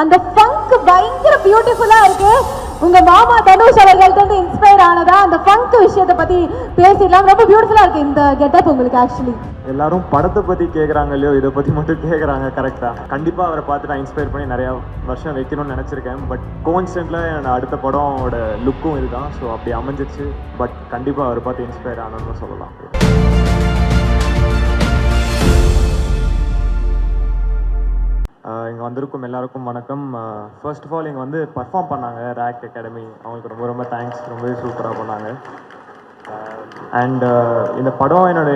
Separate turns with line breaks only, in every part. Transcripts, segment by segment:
அந்த ஃபங்க் பயங்கர பியூட்டிஃபுல்லா இருக்கு. உங்க மாமா தனுஷ் அவர்கள்ட்ட இருந்து இன்ஸ்பயர் ஆனதா அந்த ஃபங்க் விஷயத்தை பத்தி பேசிடலாம். ரொம்ப பியூட்டிஃபுல்லா இருக்கு இந்த கெட்டப் உங்களுக்கு. ஆக்சுவலி
எல்லாரும் படத்தை பற்றி கேட்குறாங்க இல்லையோ, இதை பற்றி மட்டும் கேட்குறாங்க. கரெக்டாக கண்டிப்பாக அவரை பார்த்து நான் இன்ஸ்பயர் பண்ணி நிறையா வருஷம் வைக்கணும்னு நினச்சிருக்கேன். பட் கோயின்சிடென்ட்ல என்னோட அடுத்த படமோட லுக்கும் இதுதான். ஸோ அப்படி அமைஞ்சிச்சு. பட் கண்டிப்பாக அவரை பார்த்து இன்ஸ்பயர் ஆனோன்னு சொல்லலாம். இங்கே வந்திருக்கும் எல்லாருக்கும் வணக்கம். ஃபர்ஸ்ட் ஆஃப் ஆல் இங்கே வந்து பர்ஃபார்ம் பண்ணாங்க ரேக் அகாடமி, அவங்களுக்கு ரொம்ப ரொம்ப தேங்க்ஸ். ரொம்பவே சூப்பராக பண்ணாங்க. அண்ட் இந்த படம் என்னோட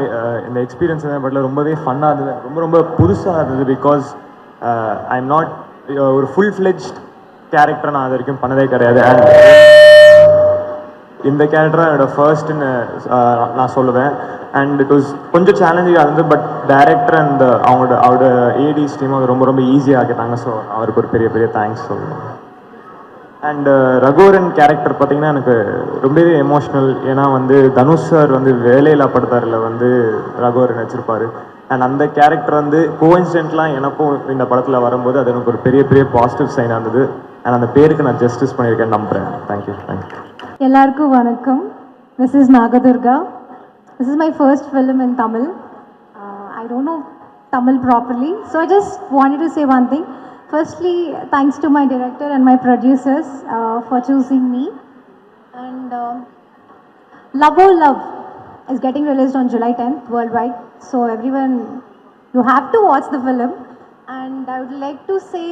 இந்த எக்ஸ்பீரியன்ஸ் படத்தில் ரொம்பவே ஃபன்னாக இருந்தது, ரொம்ப ரொம்ப புதுசாக இருந்தது. பிகாஸ் ஐ எம் நாட் ஒரு ஃபுல் ஃப்ளெஜ்ட் கேரக்டர் நான் அது வரைக்கும் பண்ணதே கிடையாது. அண்ட் இந்த கேரக்டர் என்னோட ஃபர்ஸ்ட்னு நான் சொல்லுவேன். அண்ட் இட் வாஸ் கொஞ்சம் சேலஞ்சிங்காக இருந்தது. பட் டைரக்டர் அண்ட் அவரோட ஏடிஸ் டீம் அது ரொம்ப ரொம்ப ஈஸியாக ஆக்கிட்டாங்க. ஸோ அவருக்கு ஒரு பெரிய பெரிய தேங்க்ஸ் சொல்லணும். அண்ட் ரகுவரன் கேரக்டர் பார்த்தீங்கன்னா எனக்கு ரொம்பவே எமோஷ்னல். ஏன்னா வந்து தனுஷ் சார் வந்து வேலையில்லா படத்தாரில் வந்து ரகுவரன் வச்சுருப்பார். அண்ட் அந்த கேரக்டர் வந்து கோயின்சிடென்ட்லாம் எனக்கும் இந்த படத்தில் வரும்போது அது எனக்கு ஒரு பெரிய பெரிய பாசிட்டிவ் சைனாக இருந்தது. அண்ட் அந்த பேருக்கு நான் ஜஸ்டிஸ் பண்ணியிருக்கேன்னு நம்புகிறேன். தேங்க்யூ.
எல்லாருக்கும் வணக்கம். This is Nagadurga. This is my first film in Tamil. I don't know Tamil properly, so I just wanted to say one thing. Firstly, thanks to my director and my producers for choosing me. And Love Oh Love is getting released on July 10th worldwide. So everyone, you have to watch the film. And I would like to say,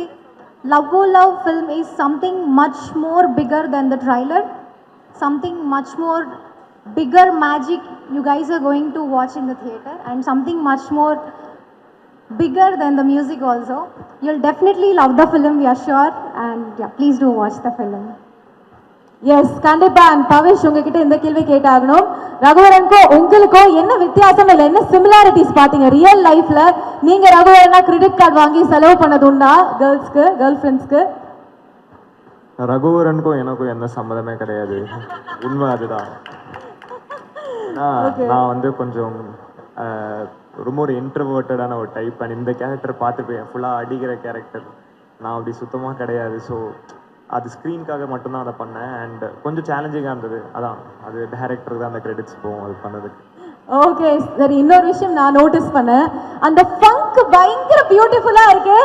Love Oh Love film is something much more bigger than the trailer. Something much more bigger magic you guys are going to watch in the theater, and something much more bigger than the music also. You'll definitely love the film, we are sure. And yeah, please do watch the film. Yes கண்டிப்பா. And Pavish உங்ககிட்ட இந்த கேள்வி கேட்டாகணும். ரகுவரனுக்கோ உங்களுக்கோ என்ன வித்தியாசம் இல்லை, என்ன similarities பார்த்தீங்க ரியல் லைஃப்ல? நீங்க ரகுவரனா கிரெடிட் கார்டு வாங்கி செலவு பண்ணது உண்டா கேர்ள்ஸ்க்கு, கேர்ள் ஃப்ரெண்ட்ஸ்க்கு?
ரகுவரனுக்கும் எனக்கும் எந்த சம்மதமே கிடையாது. உண்மை அதுதான். நான் வந்து கொஞ்சம் ரொம்ப ஒரு இன்ட்ரோவர்ட்டடான ஒரு டைப். அண்ட் இந்த கேரக்டர் பார்த்துப்பேன் ஃபுல்லாக அடிக்கிற கேரக்டர். நான் அப்படி சுத்தமாக கிடையாது. ஸோ அது ஸ்க்ரீனுக்காக மட்டும்தான் அதை பண்ணேன். அண்ட் கொஞ்சம் சேலஞ்சிங்காக இருந்தது. அதான் அது டைரக்டருக்கு தான் அந்த கிரெடிட்ஸ் போகும் அது பண்ணதுக்கு.
ஓகே சரி. இன்னொரு விஷயம் நான் நோட்டீஸ் பண்ணேன், அந்த ஃபங்க் பயங்கர பியூட்டிஃபுல்லா இருக்கு.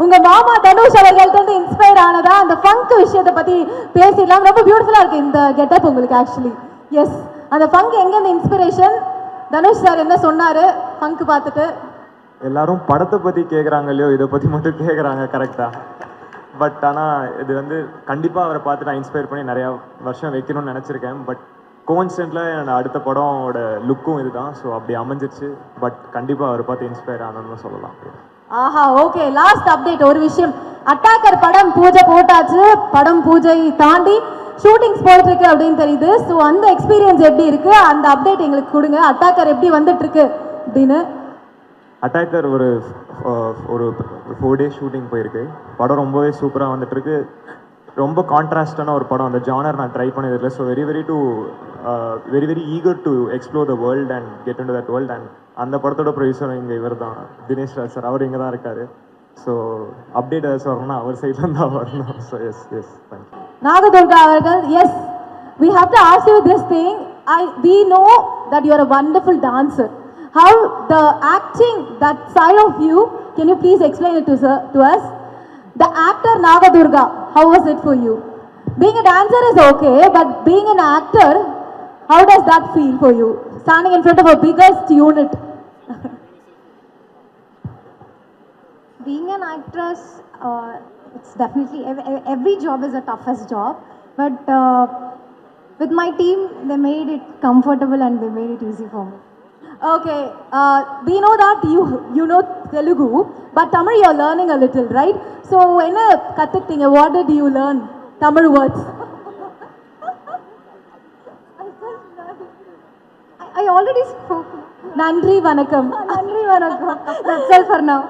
உங்க மாமா தனுஷ் அவர்கள்ட்ட இருந்து இன்ஸ்பயர் ஆனதா அந்த ஃபங்க் விஷயத்தை பத்தி பேசிடலாம். ரொம்ப பியூட்டிஃபுல்லா இருக்கு இந்த கெட்டப் உங்களுக்கு. ஆக்சுவலி எஸ், அந்த ஃபங்க் எங்க இந்த இன்ஸ்பிரேஷன்? தனுஷ் சார் என்ன சொன்னாரு ஃபங்க் பார்த்துட்டு?
எல்லாரும் படத்தை பற்றி கேட்குறாங்க இல்லையோ, இதை பற்றி மட்டும் கேட்குறாங்க. கரெக்டாக. பட் ஆனால் இது வந்து கண்டிப்பாக அவரை பார்த்து நான் இன்ஸ்பயர் பண்ணி நிறையா வருஷம் வைக்கணும்னு நினச்சிருக்கேன். பட் கோயின்சிடென்ட்ல என்னோட அடுத்த படமோட லுக்கும் இதுதான். ஸோ அப்படி அமைஞ்சிச்சு. பட் கண்டிப்பாக அவரை பார்த்து இன்ஸ்பயர் ஆனோன்னு சொல்லலாம்.
ஆஹா ஓகே. லாஸ்ட் அப்டேட் ஒரு விஷயம். அட்டாக்கர் படம் பூஜை போட்டாச்சு. படம் பூஜை தாண்டி ஷூட்டிங்ஸ் போயிட்டு இருக்கு அப்படின்னு தெரியுது. ஸோ அந்த எக்ஸ்பீரியன்ஸ் எப்படி இருக்கு, அந்த அப்டேட் எங்களுக்கு கொடுங்க. அட்டாக்கர் எப்படி வந்துட்டு இருக்கு அப்படின்னு?
அட்டாக்கர் ஒரு 4 days ஷூட்டிங் போயிருக்கு. படம் ரொம்பவே சூப்பராக வந்துட்டு இருக்கு. ரொம்ப கான்ட்ராஸ்டான ஒரு படம். அந்த ஜானர் நான் ட்ரை பண்ணதில்லை. So very very eager to explore the world and get in to that world. And அந்த படத்தோட ப்ரொடியூசர் இங்கே இவர் தான், தினேஷ் ராஜ் சார். அவர் இங்கே தான் இருக்காரு. ஸோ அப்டேட் ஏதாச்சும் வரணும்னா அவர் சைட்ல தான் வரணும். So S thank you.
நாகதுர்கா அவர்கள், yes we have to ask you this thing. We know that you are a wonderful dancer. How the acting, that side of you, can you please explain it to us? The actor Nagadurga, how was it for you? Being a dancer is okay, but being an actor, how does that feel for you? Standing in front of a biggest unit.
Being an actress, it's definitely, every job is the toughest job, but with my team, they made it comfortable and they made it easy for me.
Okay, we know that you know Telugu, but Tamil you're learning a little, right? So enna kattuktinga, what did you learn? Tamil words.
I already spoke.
Nandri vanakkam.
Nandri vanakkam. That's all for now.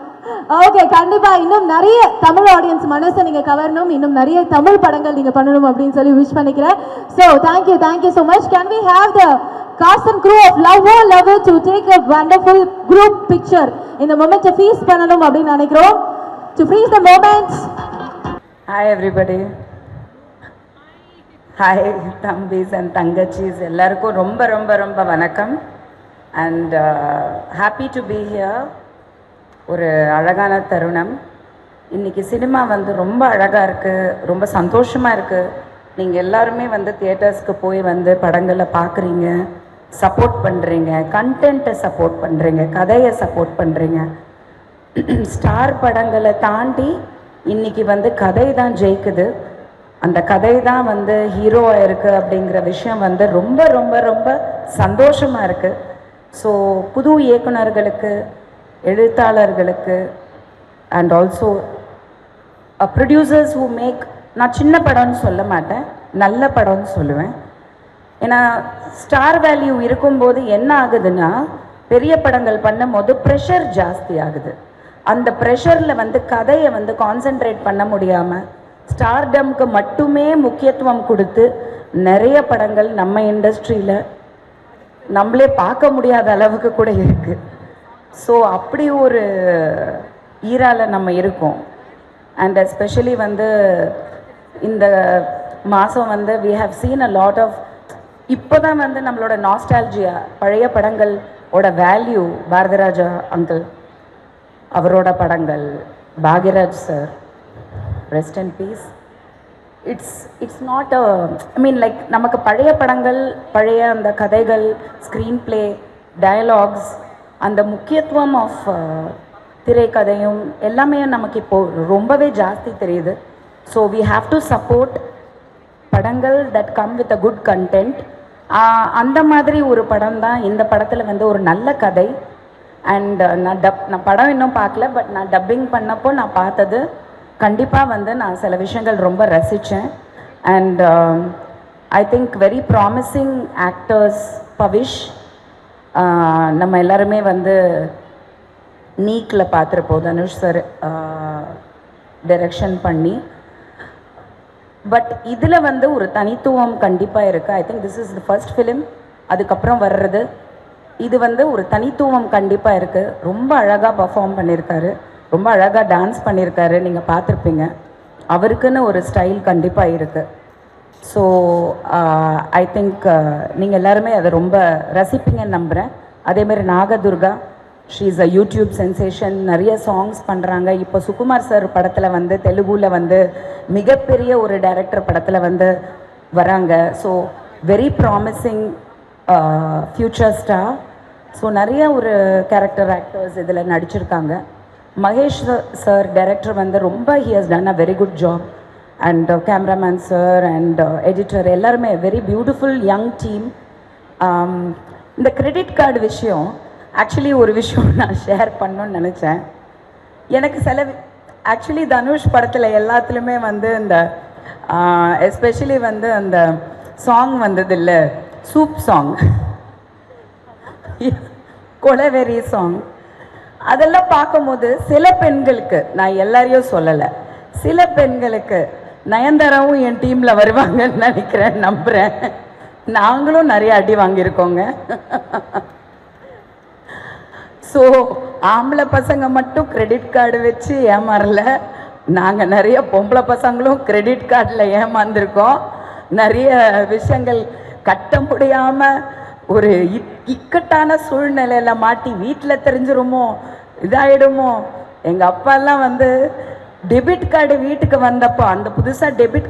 Okay கண்டிப்பா இன்னும் நிறைய Tamil audience மனசை நீங்க கவரணும், இன்னும் நிறைய தமிழ் படங்கள் நீங்க பண்ணணும் அப்படின்னு சொல்லி விஷ் பண்ணிக்கிறேன். So thank you so much. Can we have the cast and crew of Love Oh Love to take a wonderful group picture in the moment feast பண்ணணும் அப்படின்னு நினைக்கிறோம். To freeze the moments.
Hi everybody. Hi தம்பிஸ் and தங்கச்சிஸ் எல்லாருக்கும் ரொம்ப ரொம்ப ரொம்ப வணக்கம் and happy to be here. ஒரு அழகான தருணம். இன்றைக்கி சினிமா வந்து ரொம்ப அழகாக இருக்குது, ரொம்ப சந்தோஷமாக இருக்குது. நீங்கள் எல்லாருமே வந்து தியேட்டர்ஸ்க்கு போய் வந்து படங்களை பார்க்குறீங்க, சப்போர்ட் பண்ணுறீங்க, கண்டென்ட்டை சப்போர்ட் பண்ணுறீங்க, கதையை சப்போர்ட் பண்ணுறீங்க. ஸ்டார் படங்களை தாண்டி இன்றைக்கி வந்து கதை தான் ஜெயிக்குது, அந்த கதை தான் வந்து ஹீரோவாக இருக்குது அப்படிங்கிற விஷயம் வந்து ரொம்ப ரொம்ப ரொம்ப சந்தோஷமாக இருக்குது. ஸோ புது இயக்குனர்களுக்கு, எழுத்தாளர்களுக்கு and also producers who make, நான் சின்ன படம்னு சொல்ல மாட்டேன், நல்ல படம்னு சொல்லுவேன். ஏன்னா ஸ்டார் வேல்யூ இருக்கும்போது என்ன ஆகுதுன்னா, பெரிய படங்கள் பண்ணும் போது ப்ரெஷர் ஜாஸ்தி ஆகுது. அந்த ப்ரெஷரில் வந்து கதையை வந்து கான்சென்ட்ரேட் பண்ண முடியாமல் ஸ்டார்டம்க்கு மட்டுமே முக்கியத்துவம் கொடுத்து நிறைய படங்கள் நம்ம இண்டஸ்ட்ரியில் நம்மளே பார்க்க முடியாத அளவுக்கு கூட இருக்குது. ஸோ அப்படி ஒரு ஈரால நம்ம இருக்கோம். அண்ட் எஸ்பெஷலி வந்து இந்த மாதம் வந்து we have seen a lot of, இப்போ தான் வந்து நம்மளோட நாஸ்டாலஜியா, பழைய படங்கள் ஓட வேல்யூ, பாரதிராஜா அங்கிள் அவரோட படங்கள், Bhagyaraj sir, rest and peace. It's not a, I mean like நமக்கு பழைய படங்கள், பழைய அந்த கதைகள், ஸ்க்ரீன் ப்ளே, டயலாக்ஸ், அந்த முக்கியத்துவம் ஆஃப் திரைக்கதையும் எல்லாமே நமக்கு இப்போது ரொம்பவே ஜாஸ்தி தெரியுது. So we have to support படங்கள் that come with a good content. அந்த மாதிரி ஒரு படம் தான் இந்த படத்தில் வந்து ஒரு நல்ல கதை. அண்ட் நான் படம் இன்னும் பார்க்கல, பட் நான் டப்பிங் பண்ணப்போ நான் பார்த்தது கண்டிப்பாக வந்து நான் சில விஷயங்கள் ரொம்ப ரசித்தேன். And I think very promising actors. Pavish, நம்ம எல்லாருமே வந்து நீக்கில் பார்த்துருப்போம், தனுஷ் சார் டைரக்ஷன் பண்ணி. பட் இதில் வந்து ஒரு தனித்துவம் கண்டிப்பாக இருக்குது. I think this is the first film. அதுக்கப்புறம் வர்றது இது வந்து ஒரு தனித்துவம் கண்டிப்பாக இருக்குது. ரொம்ப அழகாக பர்ஃபார்ம் பண்ணியிருக்காரு, ரொம்ப அழகாக டான்ஸ் பண்ணியிருக்காரு, நீங்கள் பார்த்துருப்பீங்க. அவருக்குன்னு ஒரு ஸ்டைல் கண்டிப்பாக இருக்குது. ஸோ ஐ திங்க் நீங்கள் எல்லாருமே அதை ரொம்ப ரசிப்பீங்கன்னு நம்புகிறேன். அதேமாதிரி Nagadurga, she is a YouTube sensation, நிறைய சாங்ஸ் பண்ணுறாங்க. இப்போ சுகுமார் சார் படத்தில் வந்து தெலுங்குல வந்து மிகப்பெரிய ஒரு டைரக்டர் படத்தில் வந்து வராங்க. So very promising future star. So நிறைய ஒரு கேரக்டர் ஆக்டர்ஸ் இதில் நடிச்சிருக்காங்க. மகேஷ் சார் டைரக்டர் வந்து ரொம்ப he has done a very good job. And cameraman sir and editor எல்லாருமே வெரி பியூட்டிஃபுல் யங் டீம். இந்த கிரெடிட் கார்டு விஷயம், ஆக்சுவலி ஒரு விஷயம் நான் ஷேர் பண்ணணும்னு நினச்சேன். எனக்கு சில ஆக்சுவலி தனுஷ் படத்தில் எல்லாத்துலேயுமே வந்து இந்த எஸ்பெஷலி வந்து அந்த சாங் வந்தது இல்லை, சூப் சாங், கொலவெறி சாங், அதெல்லாம் பார்க்கும்போது சில பெண்களுக்கு, நான் எல்லாரையும் சொல்லலை, சில பெண்களுக்கு நயன்தாராவும் என் டீமில் வருவாங்கன்னு நினைக்கிறேன், நம்புகிறேன். நாங்களும் நிறைய அடி வாங்கியிருக்கோங்க. ஸோ ஆம்பளை பசங்க மட்டும் கிரெடிட் கார்டு வச்சு ஏமாறல, நாங்கள் நிறைய பொம்பளை பசங்களும் கிரெடிட் கார்டில் ஏமாந்துருக்கோம். நிறைய விஷயங்கள் கட்ட முடியாமல் ஒரு இக்கட்டான சூழ்நிலையில் மாட்டி வீட்டில் தெரிஞ்சிருமோ, இதாகிடுமோ. எங்கள் அப்பாலாம் வந்து டெபிட் கார்டு வீட்டுக்கு வந்தப்போ, அந்த புதுசாக டெபிட்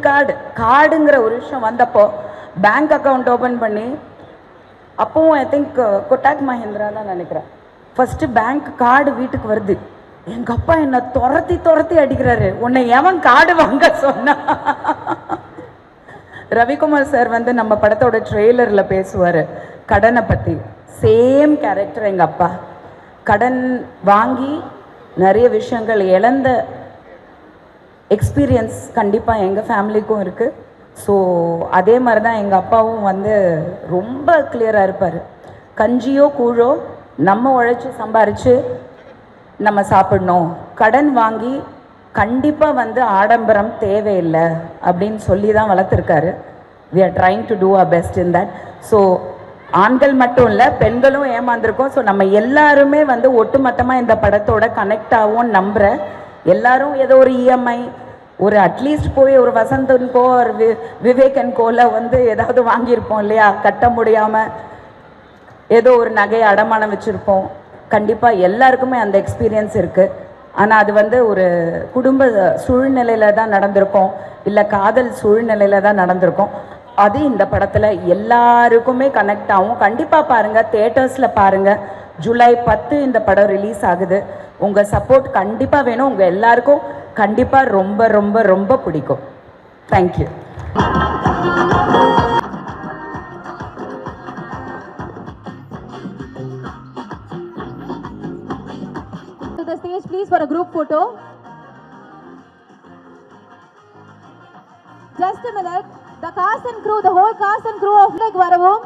கார்டுங்கிற ஒரு விஷயம் வந்தப்போ பேங்க் அக்கௌண்ட் ஓப்பன் பண்ணி, அப்போவும் ஐ திங்க் கொட்டாக் மஹிந்திரா தான் நினைக்கிறேன், ஃபஸ்ட்டு பேங்க் கார்டு வீட்டுக்கு வருது. எங்கள் அப்பா என்னை துரத்தி அடிக்கிறாரு, உன்னை எவன் கார்டு வாங்க சொன்னா. ரவிக்குமார் சார் வந்து நம்ம படத்தோட ட்ரெய்லரில் பேசுவார் கடனை பற்றி. சேம் கேரக்டர் எங்கள் அப்பா. கடன் வாங்கி நிறைய விஷயங்கள் இழந்த எக்ஸ்பீரியன்ஸ் கண்டிப்பாக எங்கள் ஃபேமிலிக்கும் இருக்குது. ஸோ அதே மாதிரி தான் எங்கள் அப்பாவும் வந்து ரொம்ப கிளியராக இருப்பார். கஞ்சியோ கூழோ நம்ம உழைச்சி சம்பாரித்து நம்ம சாப்பிடணும், கடன் வாங்கி கண்டிப்பாக வந்து ஆடம்பரம் தேவையில்லை அப்படின்னு சொல்லி தான் வளர்த்துருக்காரு. We are trying to do a best in that. So ஆண்கள் மட்டும் இல்லை, பெண்களும் ஏமாந்துருக்கோம். ஸோ நம்ம எல்லாருமே வந்து ஒட்டுமொத்தமாக இந்த படத்தோட கனெக்ட் ஆகும் நம்புகிறேன். எல்லாரும் ஏதோ ஒரு இஎம்ஐ, ஒரு அட்லீஸ்ட் போய் ஒரு வசந்தன்கோ ஒரு விவேகன்கோல வந்து ஏதாவது வாங்கியிருப்போம் இல்லையா, கட்ட முடியாமல் ஏதோ ஒரு நகையை அடமானம் வச்சுருப்போம். கண்டிப்பாக எல்லாருக்குமே அந்த எக்ஸ்பீரியன்ஸ் இருக்குது. ஆனால் அது வந்து ஒரு குடும்ப சூழ்நிலையில் தான் நடந்திருக்கும், இல்லை காதல் சூழ்நிலையில் தான் நடந்திருக்கும். அது இந்த படத்தில் எல்லாருக்குமே கனெக்ட் ஆகும். கண்டிப்பாக பாருங்கள், தியேட்டர்ஸில் பாருங்கள். ஜூலை 10 இந்த படம் ரிலீஸ் ஆகுது. உங்கள் சப்போர்ட் கண்டிப்பாக வேணும். உங்கள் எல்லாருக்கும் கண்டிப்பாக ரொம்ப ரொம்ப ரொம்ப பிடிக்கும். Thank you.
To the stage please for a group photo. Just a minute. The cast and crew, the whole cast and crew of Leg Varavam.